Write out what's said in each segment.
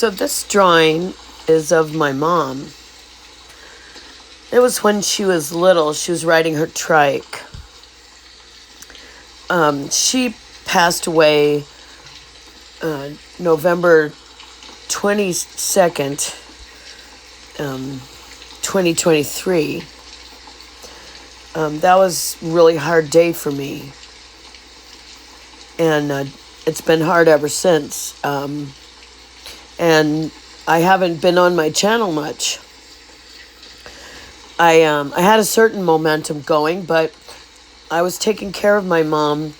So this drawing is of my mom. It was when she was little. She was riding her trike. She passed away November 22nd, 2023. That was a really hard day for me. And it's been hard ever since. And I haven't been on my channel much. I had a certain momentum going, but I was taking care of my mom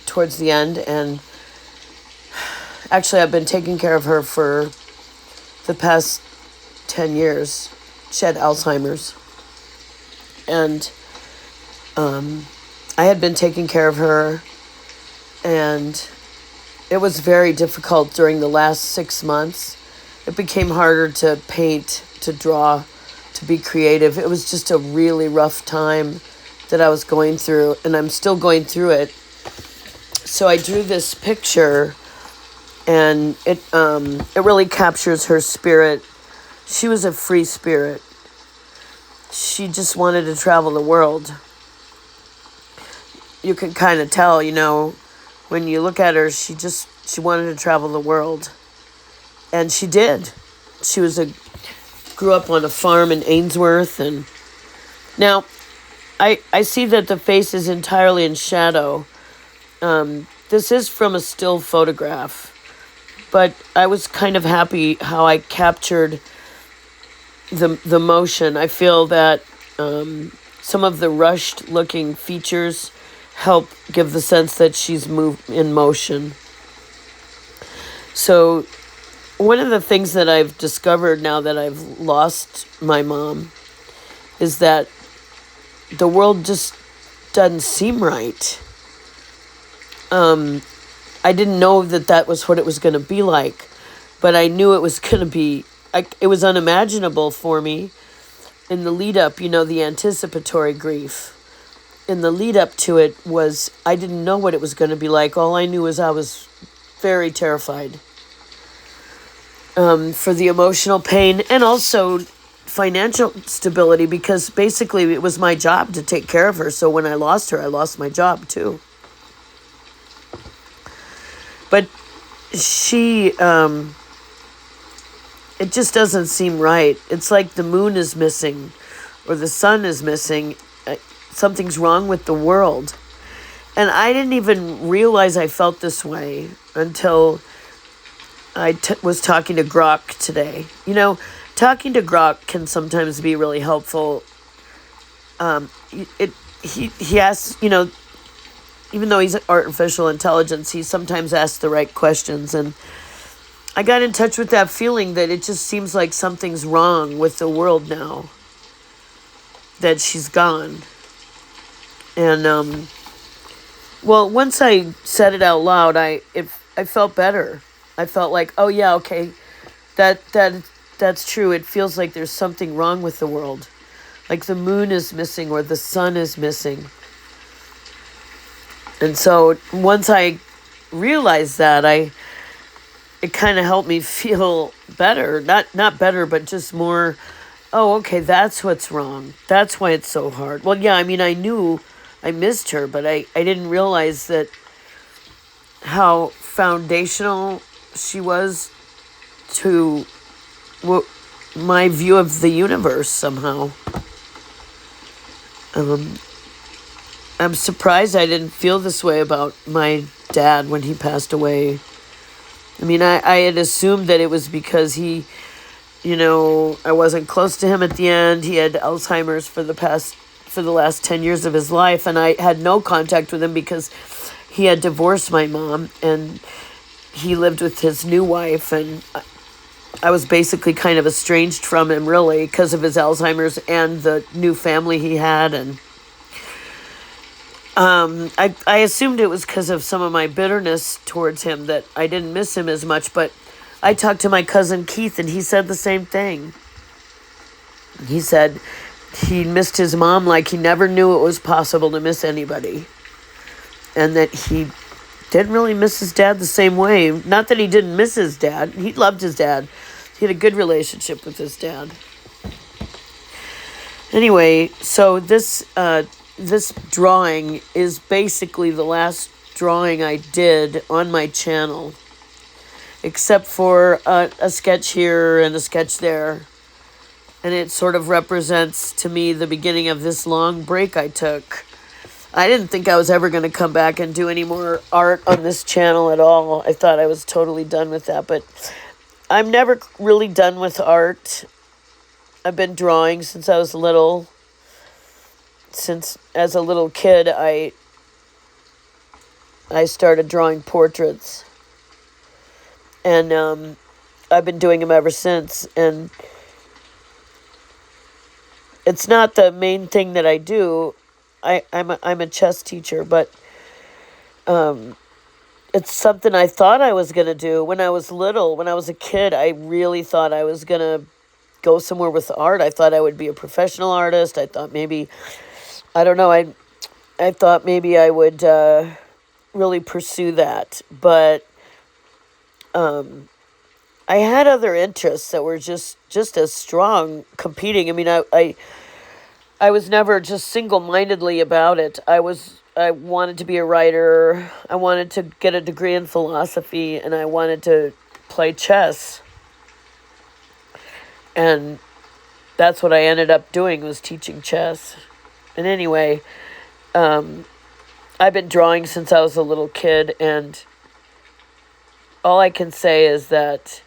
towards the end, and actually I've been taking care of her for the past 10 years. She had Alzheimer's. And I had been taking care of her, and it was very difficult during the last 6 months. It became harder to paint, to draw, to be creative. It was just a really rough time that I was going through, and I'm still going through it. So I drew this picture, and it really captures her spirit. She was a free spirit. She just wanted to travel the world. You can kind of tell, when you look at her, she wanted to travel the world. And she did. She grew up on a farm in Ainsworth. And now, I see that the face is entirely in shadow. This is from a still photograph. But I was kind of happy how I captured the motion. I feel that some of the rushed-looking features help give the sense that she's in motion. So one of the things that I've discovered now that I've lost my mom is that the world just doesn't seem right. I didn't know that was what it was going to be like, but I knew it was going to be, it was unimaginable for me in the lead up, the anticipatory grief. In the lead up to it was, I didn't know what it was going to be like. All I knew was I was very terrified for the emotional pain and also financial stability, because basically it was my job to take care of her. So when I lost her, I lost my job too. But she, it just doesn't seem right. It's like the moon is missing or the sun is missing. Something's wrong with the world. And I didn't even realize I felt this way until I was talking to Grok today. Talking to Grok can sometimes be really helpful. He asks, even though he's artificial intelligence, he sometimes asks the right questions. And I got in touch with that feeling that it just seems like something's wrong with the world now, that she's gone. And, once I said it out loud, I felt better. I felt like, oh yeah, okay, that's true. It feels like there's something wrong with the world. Like the moon is missing or the sun is missing. And so once I realized that, it kind of helped me feel better. Not better, but just more, oh, okay, that's what's wrong. That's why it's so hard. Well, yeah, I knew I missed her, but I didn't realize that how foundational she was to my view of the universe somehow. I'm surprised I didn't feel this way about my dad when he passed away. I had assumed that it was because he, I wasn't close to him at the end. He had Alzheimer's for the last 10 years of his life, and I had no contact with him because he had divorced my mom, and he lived with his new wife, and I was basically kind of estranged from him, really, because of his Alzheimer's and the new family he had, and I assumed it was because of some of my bitterness towards him that I didn't miss him as much, but I talked to my cousin Keith, and he said the same thing. He said he missed his mom like he never knew it was possible to miss anybody, and that he didn't really miss his dad the same way. Not that he didn't miss his dad. He loved his dad. He had a good relationship with his dad. Anyway, so this drawing is basically the last drawing I did on my channel, except for a sketch here and a sketch there. And it sort of represents to me the beginning of this long break I took. I didn't think I was ever going to come back and do any more art on this channel at all. I thought I was totally done with that, but I'm never really done with art. I've been drawing since I was little. Since as a little kid, I started drawing portraits. And I've been doing them ever since. And it's not the main thing that I do. I'm a chess teacher, but it's something I thought I was going to do when I was little. When I was a kid, I really thought I was going to go somewhere with art. I thought I would be a professional artist. I thought maybe, I don't know, I thought maybe I would really pursue that. But I had other interests that were just as strong competing. I mean, I was never just single-mindedly about it. I wanted to be a writer. I wanted to get a degree in philosophy, and I wanted to play chess. And that's what I ended up doing, was teaching chess. And anyway, I've been drawing since I was a little kid, and all I can say is that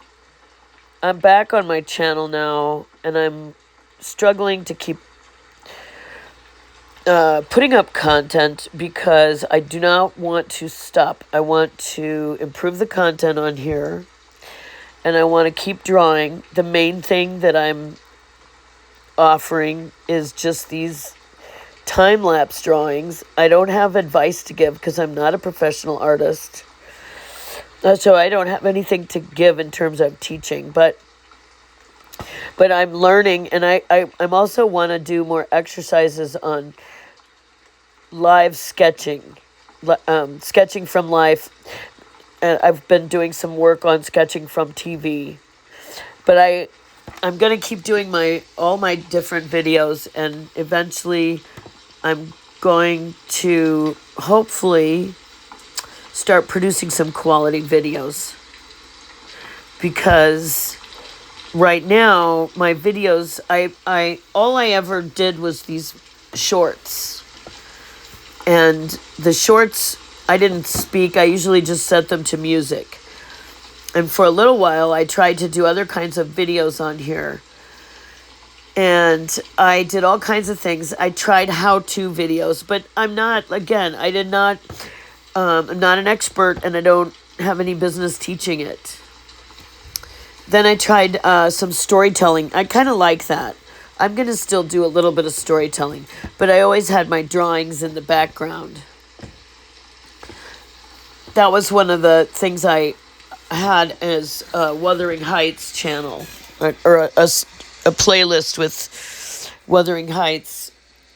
I'm back on my channel now, and I'm struggling to keep putting up content because I do not want to stop. I want to improve the content on here, and I want to keep drawing. The main thing that I'm offering is just these time-lapse drawings. I don't have advice to give because I'm not a professional artist. So I don't have anything to give in terms of teaching, but I'm learning, and I'm also want to do more exercises on live sketching, sketching from life. And I've been doing some work on sketching from TV, but I'm gonna keep doing all my different videos, and eventually I'm going to hopefully start producing some quality videos, because right now my videos, all I ever did was these shorts. And the shorts, I didn't speak. I usually just set them to music. And for a little while, I tried to do other kinds of videos on here. And I did all kinds of things. I tried how-to videos, but I'm not an expert, and I don't have any business teaching it. Then I tried some storytelling. I kind of like that. I'm going to still do a little bit of storytelling, but I always had my drawings in the background. That was one of the things I had as Wuthering Heights channel, or a playlist with Wuthering Heights,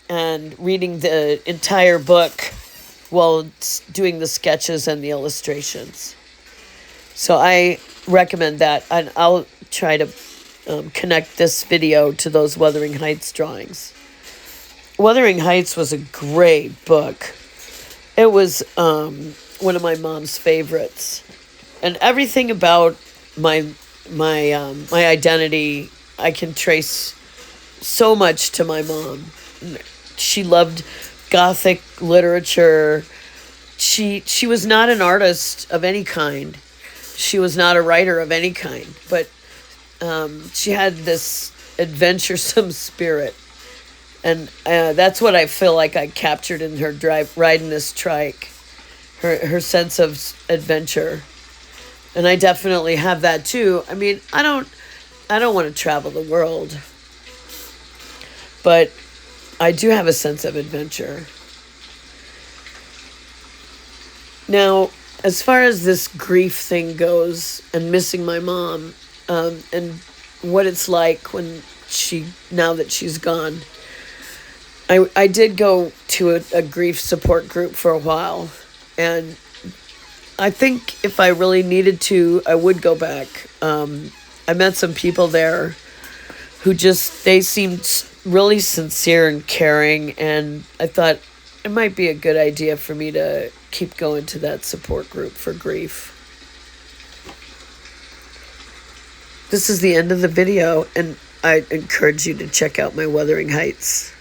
and reading the entire book while doing the sketches and the illustrations. So I recommend that, and I'll try to connect this video to those Wuthering Heights drawings. Wuthering Heights was a great book. It was one of my mom's favorites, and everything about my identity I can trace so much to my mom. She loved Gothic literature. She was not an artist of any kind. She was not a writer of any kind, but she had this adventuresome spirit, and that's what I feel like I captured in her riding this trike, her sense of adventure, and I definitely have that too. I mean, I don't want to travel the world, but I do have a sense of adventure. Now, as far as this grief thing goes, and missing my mom, and what it's like now that she's gone, I did go to a grief support group for a while, and I think if I really needed to, I would go back. I met some people there who they seemed really sincere and caring, and I thought it might be a good idea for me to keep going to that support group for grief. This is the end of the video, and I encourage you to check out my Wuthering Heights.